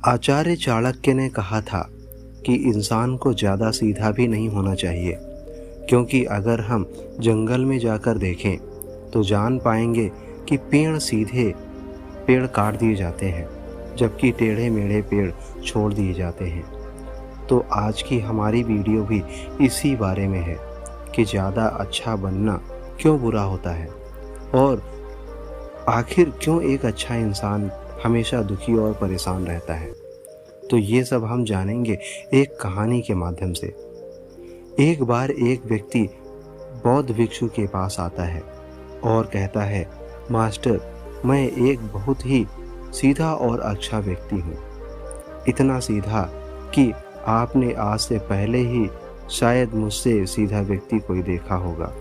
आचार्य चाणक्य ने कहा था कि इंसान को ज़्यादा सीधा भी नहीं होना चाहिए, क्योंकि अगर हम जंगल में जाकर देखें तो जान पाएंगे कि पेड़ काट दिए जाते हैं, जबकि टेढ़े मेढ़े पेड़ छोड़ दिए जाते हैं। तो आज की हमारी वीडियो भी इसी बारे में है कि ज़्यादा अच्छा बनना क्यों बुरा होता है और आखिर क्यों एक अच्छा इंसान हमेशा दुखी और परेशान रहता है। तो ये सब हम जानेंगे एक कहानी के माध्यम से। एक बार एक व्यक्ति बौद्ध भिक्षु के पास आता है और कहता है, मास्टर, मैं एक बहुत ही सीधा और अच्छा व्यक्ति हूँ। इतना सीधा कि आपने आज से पहले ही शायद मुझसे सीधा व्यक्ति कोई देखा होगा।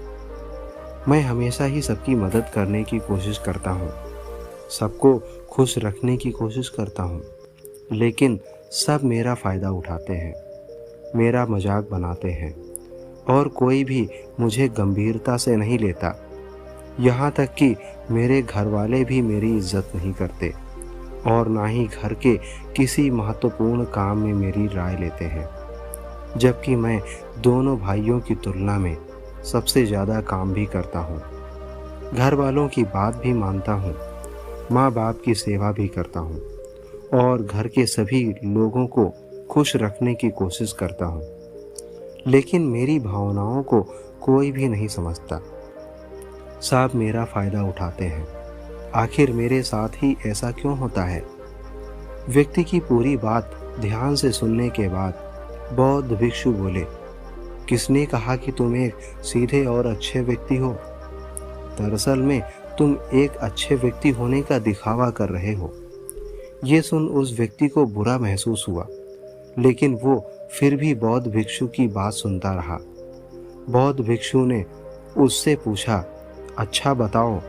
मैं हमेशा ही सबकी मदद करने की कोशिश करता हूँ, सबको खुश रखने की कोशिश करता हूँ, लेकिन सब मेरा फ़ायदा उठाते हैं, मेरा मजाक बनाते हैं और कोई भी मुझे गंभीरता से नहीं लेता। यहाँ तक कि मेरे घर वाले भी मेरी इज्जत नहीं करते और ना ही घर के किसी महत्वपूर्ण काम में मेरी राय लेते हैं, जबकि मैं दोनों भाइयों की तुलना में सबसे ज़्यादा काम भी करता हूँ। घर वालों की बात भी मानता हूँ, माँ बाप की सेवा भी करता हूँ और घर के सभी लोगों को खुश रखने की कोशिश करता हूँ, लेकिन मेरी भावनाओं को कोई भी नहीं समझता। सब मेरा फ़ायदा उठाते हैं। आखिर मेरे साथ ही ऐसा क्यों होता है? व्यक्ति की पूरी बात ध्यान से सुनने के बाद बौद्ध भिक्षु बोले, किसने कहा कि तुम एक सीधे और अच्छे व्यक्ति हो? दरअसल में तुम एक अच्छे व्यक्ति होने का दिखावा कर रहे हो। ये सुन उस व्यक्ति को बुरा महसूस हुआ, लेकिन वो फिर भी बौद्ध भिक्षु की बात सुनता रहा। बौद्ध भिक्षु ने उससे पूछा, अच्छा बताओ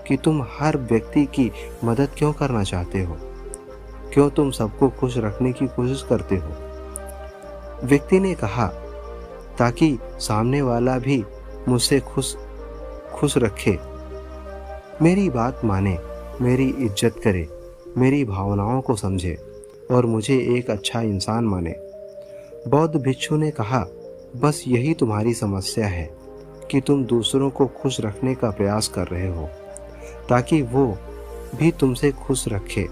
कि तुम हर व्यक्ति की मदद क्यों करना चाहते हो? क्यों तुम सबको खुश रखने की कोशिश करते हो? व्यक्ति ने कहा, ताकि सामने वाला भी मुझसे खुश रखे, मेरी बात माने, मेरी इज्जत करे, मेरी भावनाओं को समझे और मुझे एक अच्छा इंसान माने। बौद्ध भिक्षु ने कहा, बस यही तुम्हारी समस्या है कि तुम दूसरों को खुश रखने का प्रयास कर रहे हो ताकि वो भी तुमसे खुश रखे।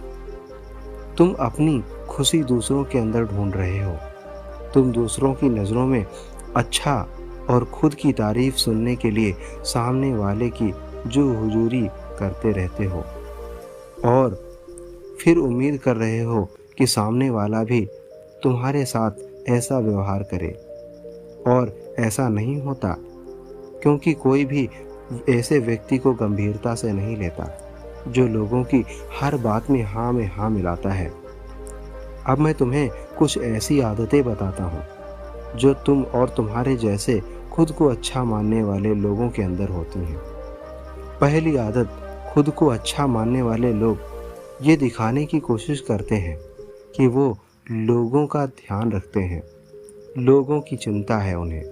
तुम अपनी खुशी दूसरों के अंदर ढूंढ रहे हो। तुम दूसरों की नज़रों में अच्छा और खुद की तारीफ सुनने के लिए सामने वाले की जो हुजूरी करते रहते हो और फिर उम्मीद कर रहे हो कि सामने वाला भी तुम्हारे साथ ऐसा व्यवहार करे, और ऐसा नहीं होता, क्योंकि कोई भी ऐसे व्यक्ति को गंभीरता से नहीं लेता जो लोगों की हर बात में हाँ मिलाता है। अब मैं तुम्हें कुछ ऐसी आदतें बताता हूँ जो तुम और तुम्हारे जैसे खुद को अच्छा मानने वाले लोगों के अंदर होती हैं। पहली आदत, खुद को अच्छा मानने वाले लोग ये दिखाने की कोशिश करते हैं कि वो लोगों का ध्यान रखते हैं, लोगों की चिंता है उन्हें,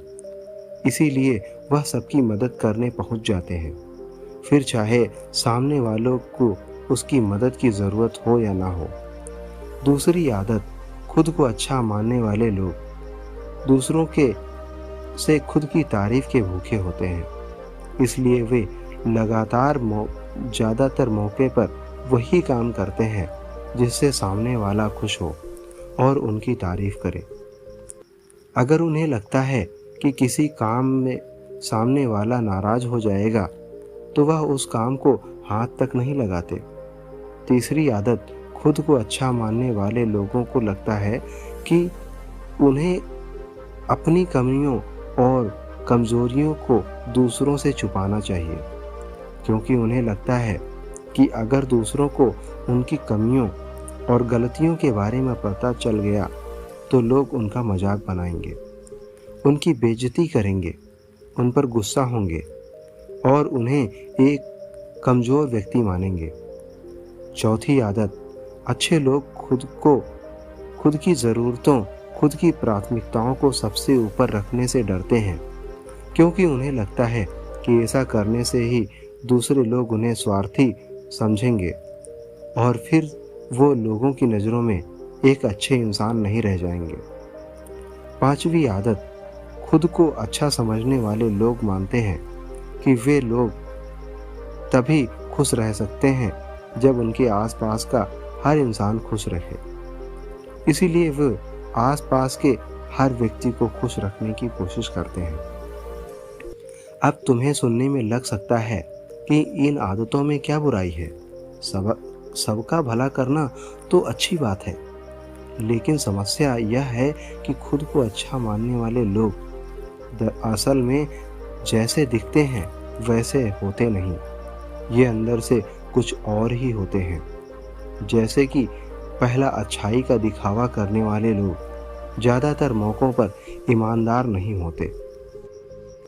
इसीलिए वह सबकी मदद करने पहुंच जाते हैं, फिर चाहे सामने वालों को उसकी मदद की ज़रूरत हो या ना हो। दूसरी आदत, खुद को अच्छा मानने वाले लोग दूसरों के से खुद की तारीफ के भूखे होते हैं, इसलिए वे ज़्यादातर मौके पर वही काम करते हैं जिससे सामने वाला खुश हो और उनकी तारीफ करे। अगर उन्हें लगता है कि किसी काम में सामने वाला नाराज हो जाएगा तो वह उस काम को हाथ तक नहीं लगाते। तीसरी आदत, खुद को अच्छा मानने वाले लोगों को लगता है कि उन्हें अपनी कमियों और कमज़ोरियों को दूसरों से छुपाना चाहिए, क्योंकि उन्हें लगता है कि अगर दूसरों को उनकी कमियों और गलतियों के बारे में पता चल गया तो लोग उनका मजाक बनाएंगे, उनकी बेइज्जती करेंगे, उन पर गुस्सा होंगे और उन्हें एक कमज़ोर व्यक्ति मानेंगे। चौथी आदत, अच्छे लोग खुद की ज़रूरतों, खुद की प्राथमिकताओं को सबसे ऊपर रखने से डरते हैं, क्योंकि उन्हें लगता है कि ऐसा करने से ही दूसरे लोग उन्हें स्वार्थी समझेंगे और फिर वो लोगों की नज़रों में एक अच्छे इंसान नहीं रह जाएंगे। पांचवी आदत, खुद को अच्छा समझने वाले लोग मानते हैं कि वे लोग तभी खुश रह सकते हैं जब उनके आसपास का हर इंसान खुश रहे। इसीलिए वे आसपास के हर व्यक्ति को खुश रखने की कोशिश करते हैं। अब तुम्हें सुनने में लग सकता है कि इन आदतों में क्या बुराई है। सबका भला करना तो अच्छी बात है, लेकिन समस्या यह है कि खुद को अच्छा मानने वाले लोग असल में जैसे दिखते हैं वैसे होते नहीं। ये अंदर से कुछ और ही होते हैं। जैसे कि पहला, अच्छाई का दिखावा करने वाले लोग ज़्यादातर मौक़ों पर ईमानदार नहीं होते,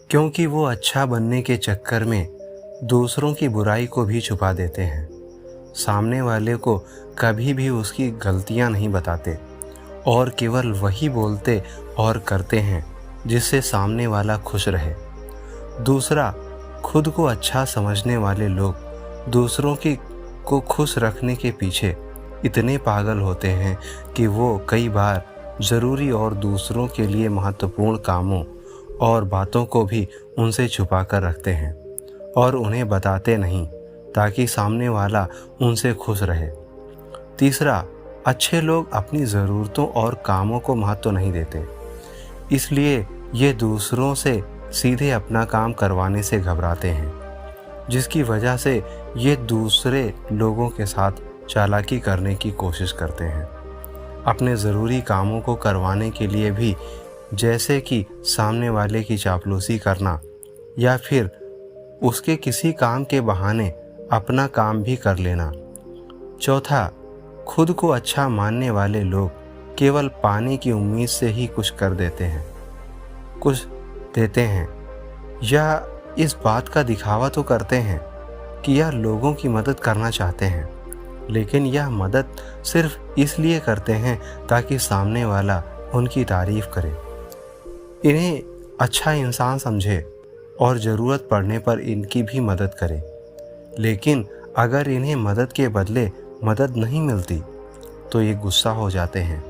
क्योंकि वो अच्छा बनने के चक्कर में दूसरों की बुराई को भी छुपा देते हैं। सामने वाले को कभी भी उसकी गलतियां नहीं बताते और केवल वही बोलते और करते हैं जिससे सामने वाला खुश रहे। दूसरा, खुद को अच्छा समझने वाले लोग दूसरों को खुश रखने के पीछे इतने पागल होते हैं कि वो कई बार ज़रूरी और दूसरों के लिए महत्वपूर्ण कामों और बातों को भी उनसे छुपा कर रखते हैं और उन्हें बताते नहीं, ताकि सामने वाला उनसे खुश रहे। तीसरा, अच्छे लोग अपनी ज़रूरतों और कामों को महत्व नहीं देते, इसलिए ये दूसरों से सीधे अपना काम करवाने से घबराते हैं, जिसकी वजह से ये दूसरे लोगों के साथ चालाकी करने की कोशिश करते हैं। अपने ज़रूरी कामों को करवाने के लिए भी, जैसे कि सामने वाले की चापलूसी करना या फिर उसके किसी काम के बहाने अपना काम भी कर लेना। चौथा, खुद को अच्छा मानने वाले लोग केवल पाने की उम्मीद से ही कुछ देते हैं या इस बात का दिखावा तो करते हैं कि यह लोगों की मदद करना चाहते हैं, लेकिन यह मदद सिर्फ इसलिए करते हैं ताकि सामने वाला उनकी तारीफ करे, इन्हें अच्छा इंसान समझे और ज़रूरत पड़ने पर इनकी भी मदद करे। लेकिन अगर इन्हें मदद के बदले मदद नहीं मिलती तो ये गुस्सा हो जाते हैं,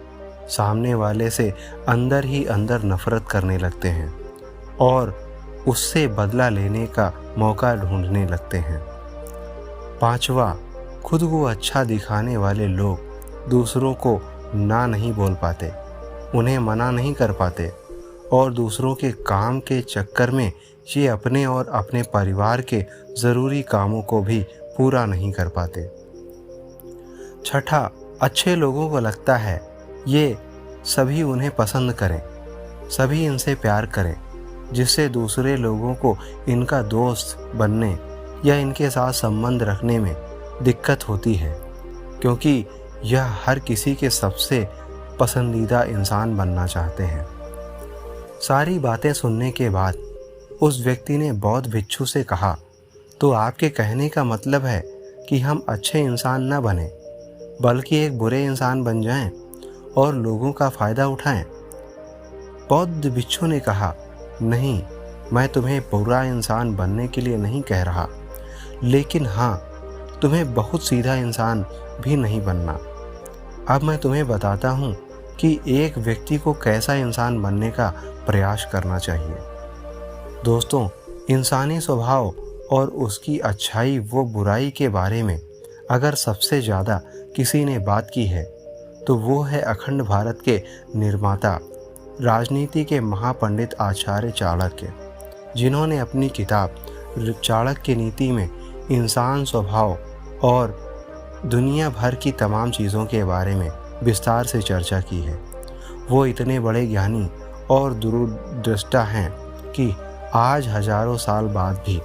सामने वाले से अंदर ही अंदर नफरत करने लगते हैं और उससे बदला लेने का मौका ढूंढने लगते हैं। पांचवा, खुद को अच्छा दिखाने वाले लोग दूसरों को ना नहीं बोल पाते, उन्हें मना नहीं कर पाते और दूसरों के काम के चक्कर में ये अपने और अपने परिवार के ज़रूरी कामों को भी पूरा नहीं कर पाते। छठा, अच्छे लोगों को लगता है ये सभी उन्हें पसंद करें, सभी इनसे प्यार करें, जिससे दूसरे लोगों को इनका दोस्त बनने या इनके साथ संबंध रखने में दिक्कत होती है, क्योंकि यह हर किसी के सबसे पसंदीदा इंसान बनना चाहते हैं। सारी बातें सुनने के बाद उस व्यक्ति ने बौद्ध भिक्षु से कहा, तो आपके कहने का मतलब है कि हम अच्छे इंसान न बने बल्कि एक बुरे इंसान बन जाएं और लोगों का फ़ायदा उठाएं। बौद्ध भिक्षु ने कहा, नहीं, मैं तुम्हें बुरा इंसान बनने के लिए नहीं कह रहा, लेकिन हाँ, तुम्हें बहुत सीधा इंसान भी नहीं बनना। अब मैं तुम्हें बताता हूँ कि एक व्यक्ति को कैसा इंसान बनने का प्रयास करना चाहिए। दोस्तों, इंसानी स्वभाव और उसकी अच्छाई व बुराई के बारे में अगर सबसे ज़्यादा किसी ने बात की है तो वो है अखंड भारत के निर्माता, राजनीति के महापंडित आचार्य चाणक्य, जिन्होंने अपनी किताब चाणक्य नीति में इंसान स्वभाव और दुनिया भर की तमाम चीज़ों के बारे में विस्तार से चर्चा की है। वो इतने बड़े ज्ञानी और दूरदृष्टा हैं कि आज हजारों साल बाद भी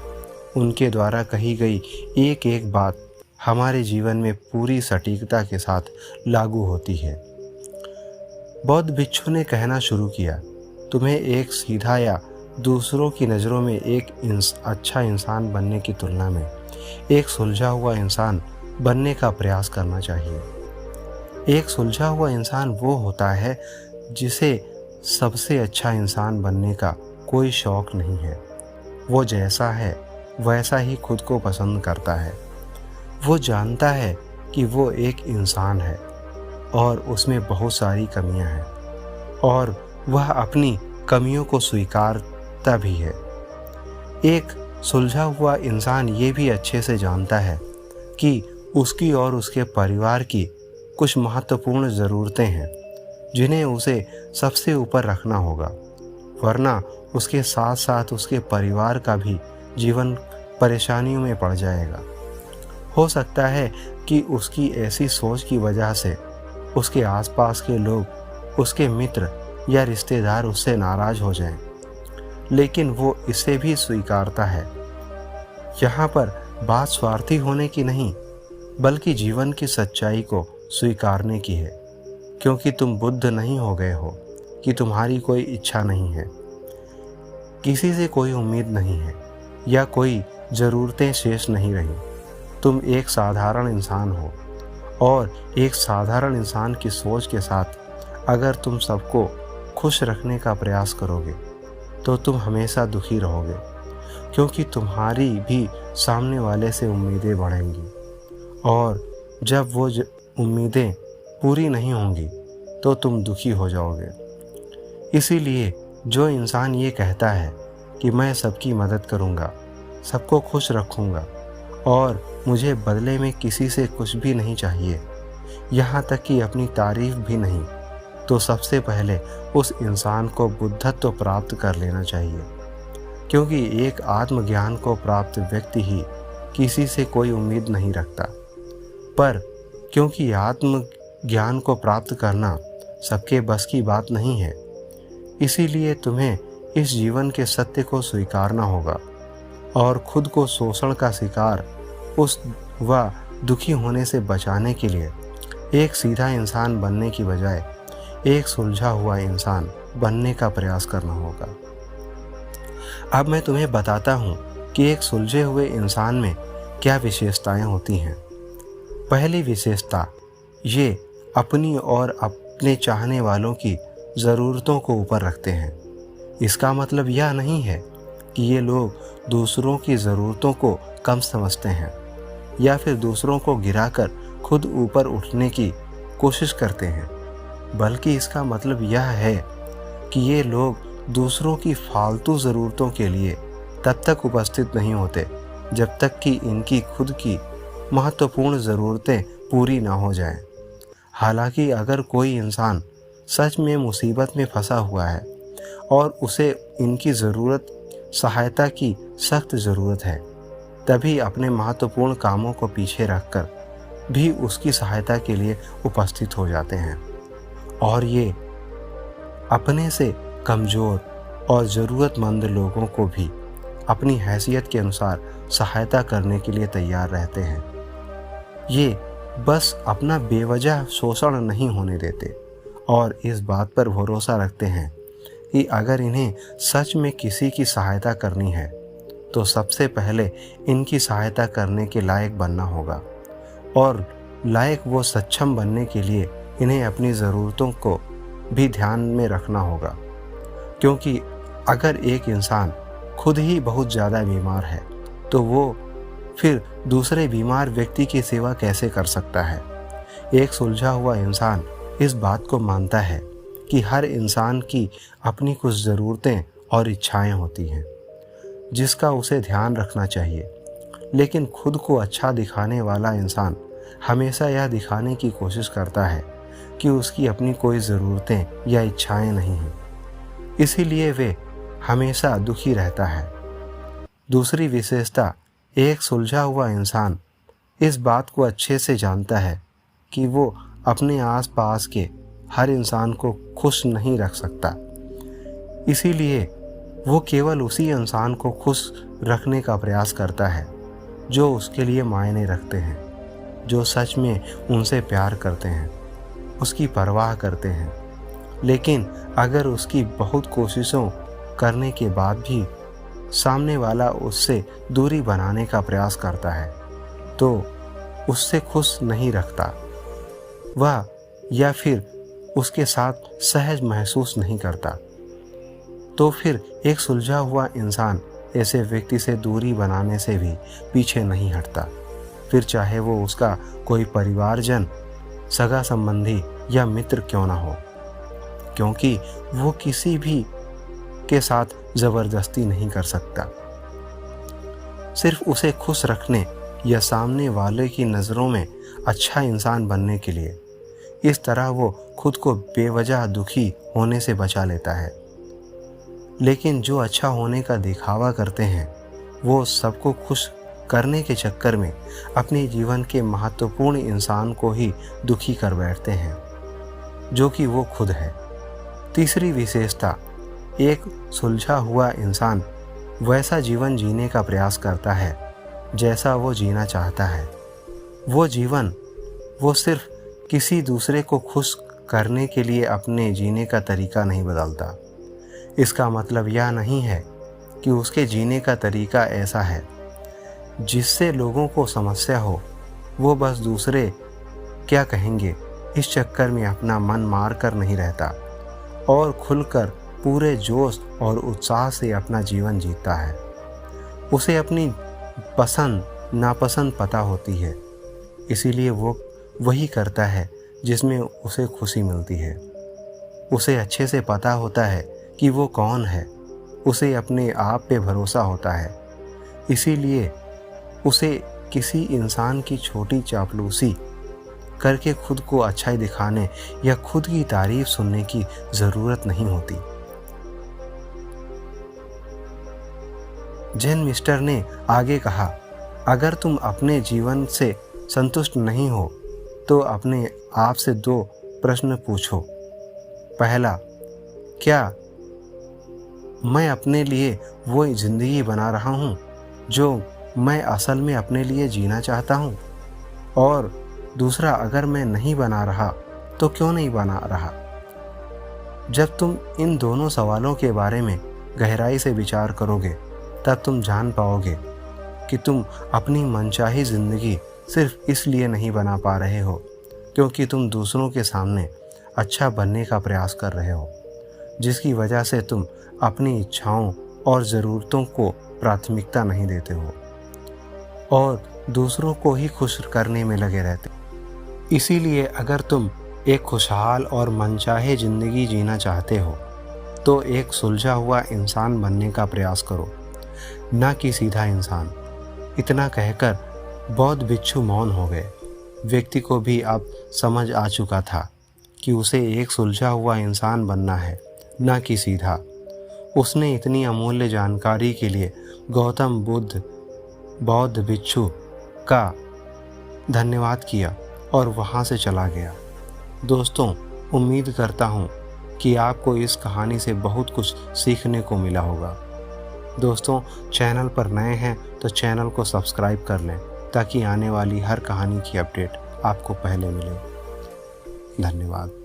उनके द्वारा कही गई एक एक बात हमारे जीवन में पूरी सटीकता के साथ लागू होती है। बौद्ध भिक्षु ने कहना शुरू किया, तुम्हें एक सीधा या दूसरों की नज़रों में एक अच्छा इंसान बनने की तुलना में एक सुलझा हुआ इंसान बनने का प्रयास करना चाहिए। एक सुलझा हुआ इंसान वो होता है जिसे सबसे अच्छा इंसान बनने का कोई शौक़ नहीं है। वो जैसा है वैसा ही खुद को पसंद करता है। वो जानता है कि वो एक इंसान है और उसमें बहुत सारी कमियां हैं और वह अपनी कमियों को स्वीकारता भी है। एक सुलझा हुआ इंसान ये भी अच्छे से जानता है कि उसकी और उसके परिवार की कुछ महत्वपूर्ण ज़रूरतें हैं जिन्हें उसे सबसे ऊपर रखना होगा, वरना उसके साथ साथ उसके परिवार का भी जीवन परेशानियों में पड़ जाएगा। हो सकता है कि उसकी ऐसी सोच की वजह से उसके आसपास के लोग, उसके मित्र या रिश्तेदार उससे नाराज हो जाएं, लेकिन वो इसे भी स्वीकारता है। यहाँ पर बात स्वार्थी होने की नहीं, बल्कि जीवन की सच्चाई को स्वीकारने की है, क्योंकि तुम बुद्ध नहीं हो गए हो कि तुम्हारी कोई इच्छा नहीं है, किसी से कोई उम्मीद नहीं है या कोई ज़रूरतें शेष नहीं रही। तुम एक साधारण इंसान हो और एक साधारण इंसान की सोच के साथ अगर तुम सबको खुश रखने का प्रयास करोगे तो तुम हमेशा दुखी रहोगे, क्योंकि तुम्हारी भी सामने वाले से उम्मीदें बढ़ेंगी और जब वो उम्मीदें पूरी नहीं होंगी तो तुम दुखी हो जाओगे। इसीलिए जो इंसान ये कहता है कि मैं सबकी मदद करूँगा, सबको खुश रखूँगा और मुझे बदले में किसी से कुछ भी नहीं चाहिए, यहाँ तक कि अपनी तारीफ भी नहीं, तो सबसे पहले उस इंसान को बुद्धत्व प्राप्त कर लेना चाहिए, क्योंकि एक आत्मज्ञान को प्राप्त व्यक्ति ही किसी से कोई उम्मीद नहीं रखता। पर क्योंकि आत्मज्ञान को प्राप्त करना सबके बस की बात नहीं है, इसीलिए तुम्हें इस जीवन के सत्य को स्वीकारना होगा और खुद को शोषण का शिकार उस व दुखी होने से बचाने के लिए एक सीधा इंसान बनने की बजाय एक सुलझा हुआ इंसान बनने का प्रयास करना होगा। अब मैं तुम्हें बताता हूँ कि एक सुलझे हुए इंसान में क्या विशेषताएं होती हैं। पहली विशेषता, ये अपनी और अपने चाहने वालों की ज़रूरतों को ऊपर रखते हैं। इसका मतलब यह नहीं है कि ये लोग दूसरों की ज़रूरतों को कम समझते हैं या फिर दूसरों को गिराकर खुद ऊपर उठने की कोशिश करते हैं, बल्कि इसका मतलब यह है कि ये लोग दूसरों की फालतू ज़रूरतों के लिए तब तक उपस्थित नहीं होते जब तक कि इनकी खुद की महत्वपूर्ण ज़रूरतें पूरी ना हो जाएं। हालांकि अगर कोई इंसान सच में मुसीबत में फंसा हुआ है और उसे इनकी सहायता की सख्त ज़रूरत है, तभी अपने महत्वपूर्ण कामों को पीछे रखकर भी उसकी सहायता के लिए उपस्थित हो जाते हैं और ये अपने से कमज़ोर और ज़रूरतमंद लोगों को भी अपनी हैसियत के अनुसार सहायता करने के लिए तैयार रहते हैं। ये बस अपना बेवजह शोषण नहीं होने देते और इस बात पर भरोसा रखते हैं कि अगर इन्हें सच में किसी की सहायता करनी है तो सबसे पहले इनकी सहायता करने के लायक बनना होगा और लायक वो सक्षम बनने के लिए इन्हें अपनी ज़रूरतों को भी ध्यान में रखना होगा, क्योंकि अगर एक इंसान खुद ही बहुत ज़्यादा बीमार है तो वो फिर दूसरे बीमार व्यक्ति की सेवा कैसे कर सकता है। एक सुलझा हुआ इंसान इस बात को मानता है कि हर इंसान की अपनी कुछ ज़रूरतें और इच्छाएं होती हैं जिसका उसे ध्यान रखना चाहिए, लेकिन खुद को अच्छा दिखाने वाला इंसान हमेशा यह दिखाने की कोशिश करता है कि उसकी अपनी कोई ज़रूरतें या इच्छाएं नहीं हैं, इसीलिए वे हमेशा दुखी रहता है। दूसरी विशेषता, एक सुलझा हुआ इंसान इस बात को अच्छे से जानता है कि वो अपने आसपास के हर इंसान को खुश नहीं रख सकता, इसीलिए वो केवल उसी इंसान को खुश रखने का प्रयास करता है जो उसके लिए मायने रखते हैं, जो सच में उनसे प्यार करते हैं, उसकी परवाह करते हैं। लेकिन अगर उसकी बहुत कोशिशों करने के बाद भी सामने वाला उससे दूरी बनाने का प्रयास करता है तो उससे खुश नहीं रखता वह, या फिर उसके साथ सहज महसूस नहीं करता, तो फिर एक सुलझा हुआ इंसान ऐसे व्यक्ति से दूरी बनाने से भी पीछे नहीं हटता, फिर चाहे वो उसका कोई परिवारजन, सगा संबंधी या मित्र क्यों ना हो, क्योंकि वो किसी भी के साथ ज़बरदस्ती नहीं कर सकता। सिर्फ उसे खुश रखने या सामने वाले की नज़रों में अच्छा इंसान बनने के लिए। इस तरह वो खुद को बेवजह दुखी होने से बचा लेता है। लेकिन जो अच्छा होने का दिखावा करते हैं वो सबको खुश करने के चक्कर में अपने जीवन के महत्वपूर्ण इंसान को ही दुखी कर बैठते हैं, जो कि वो खुद है। तीसरी विशेषता, एक सुलझा हुआ इंसान वैसा जीवन जीने का प्रयास करता है जैसा वो जीना चाहता है। वो जीवन वो सिर्फ किसी दूसरे को खुश करने के लिए अपने जीने का तरीका नहीं बदलता। इसका मतलब यह नहीं है कि उसके जीने का तरीका ऐसा है जिससे लोगों को समस्या हो। वो बस दूसरे क्या कहेंगे इस चक्कर में अपना मन मार कर नहीं रहता और खुलकर पूरे जोश और उत्साह से अपना जीवन जीता है। उसे अपनी पसंद नापसंद पता होती है, इसीलिए वो वही करता है जिसमें उसे खुशी मिलती है। उसे अच्छे से पता होता है कि वो कौन है। उसे अपने आप पे भरोसा होता है, इसीलिए उसे किसी इंसान की छोटी चापलूसी करके खुद को अच्छाई दिखाने या खुद की तारीफ सुनने की ज़रूरत नहीं होती। जेन मिस्टर ने आगे कहा, अगर तुम अपने जीवन से संतुष्ट नहीं हो तो अपने आप से 2 प्रश्न पूछो। पहला, क्या मैं अपने लिए वो ज़िंदगी बना रहा हूँ जो मैं असल में अपने लिए जीना चाहता हूँ? और दूसरा, अगर मैं नहीं बना रहा तो क्यों नहीं बना रहा? जब तुम इन दोनों सवालों के बारे में गहराई से विचार करोगे तब तुम जान पाओगे कि तुम अपनी मनचाही ज़िंदगी सिर्फ इसलिए नहीं बना पा रहे हो क्योंकि तुम दूसरों के सामने अच्छा बनने का प्रयास कर रहे हो, जिसकी वजह से तुम अपनी इच्छाओं और ज़रूरतों को प्राथमिकता नहीं देते हो और दूसरों को ही खुश करने में लगे रहते। इसीलिए अगर तुम एक खुशहाल और मनचाहे ज़िंदगी जीना चाहते हो तो एक सुलझा हुआ इंसान बनने का प्रयास करो, ना कि सीधा इंसान। इतना कहकर बौद्ध भिक्षु मौन हो गए। व्यक्ति को भी अब समझ आ चुका था कि उसे एक सुलझा हुआ इंसान बनना है, ना कि सीधा। उसने इतनी अमूल्य जानकारी के लिए गौतम बुद्ध बौद्ध भिक्षु का धन्यवाद किया और वहाँ से चला गया। दोस्तों, उम्मीद करता हूँ कि आपको इस कहानी से बहुत कुछ सीखने को मिला होगा। दोस्तों, चैनल पर नए हैं तो चैनल को सब्सक्राइब कर लें ताकि आने वाली हर कहानी की अपडेट आपको पहले मिले। धन्यवाद।